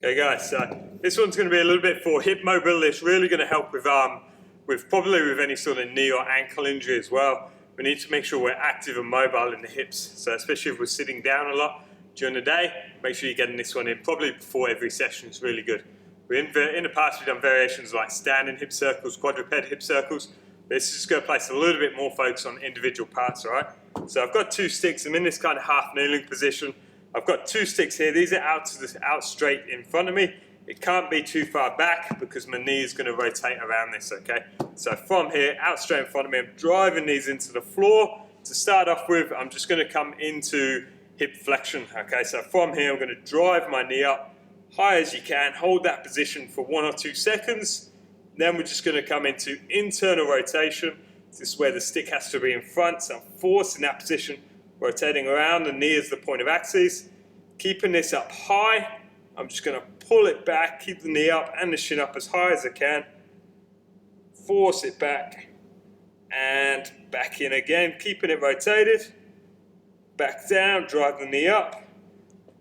Okay guys, so this one's going to be a little bit for hip mobility. It's really going to help with probably with any sort of knee or ankle injury as well. We need to make sure we're active and mobile in the hips. So especially if we're sitting down a lot during the day, make sure you're getting this one in probably before every session. Is really good. In the past we've done variations like standing hip circles, quadruped hip circles. This is just going to place a little bit more focus on individual parts, all right? So I've got two sticks. I'm in this kind of half kneeling position. I've got two sticks here. These are out straight in front of me. It can't be too far back because my knee is going to rotate around this, okay? So from here, out straight in front of me, I'm driving these into the floor. To start off with, I'm just going to come into hip flexion, okay? So from here, I'm going to drive my knee up high as you can. Hold that position for 1 or 2 seconds. Then we're just going to come into internal rotation. This is where the stick has to be in front. So I'm forcing that position, rotating around. The knee is the point of axis. Keeping this up high. I'm just going to pull it back, keep the knee up and the shin up as high as I can. Force it back and back in again, keeping it rotated. Back down, drive the knee up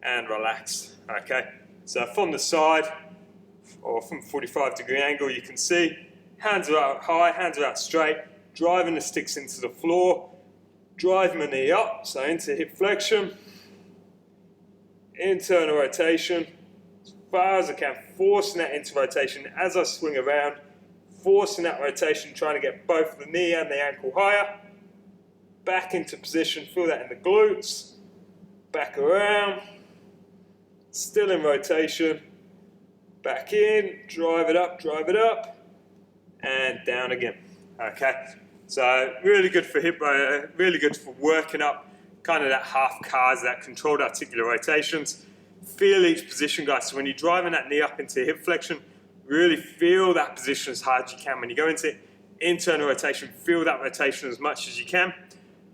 and relax. Okay, so from the side or from 45-degree angle, you can see hands are out high, hands are out straight, driving the sticks into the floor, drive my knee up, so into hip flexion, internal rotation, as far as I can, forcing that into rotation as I swing around, forcing that rotation, trying to get both the knee and the ankle higher, back into position, feel that in the glutes, back around, still in rotation, back in, drive it up, and down again. Okay, so really good for hip, really good for working up kind of that half cars, that controlled articular rotations. Feel each position, guys. So when you're driving that knee up into hip flexion, really feel that position as hard as you can. When you go into internal rotation, feel that rotation as much as you can,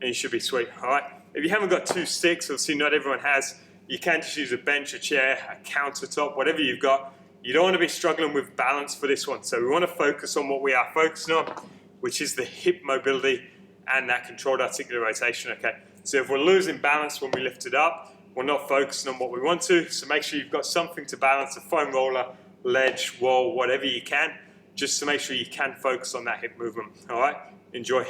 and you should be sweet. All right. If you haven't got 2 sticks, obviously not everyone has, you can just use a bench, a chair, a countertop, whatever you've got. You don't want to be struggling with balance for this one. So we want to focus on what we are focusing on, which is the hip mobility and that controlled articular rotation, okay? So if we're losing balance when we lift it up, we're not focusing on what we want to. So make sure you've got something to balance, a foam roller, ledge, wall, whatever you can, just to make sure you can focus on that hip movement, all right? Enjoy.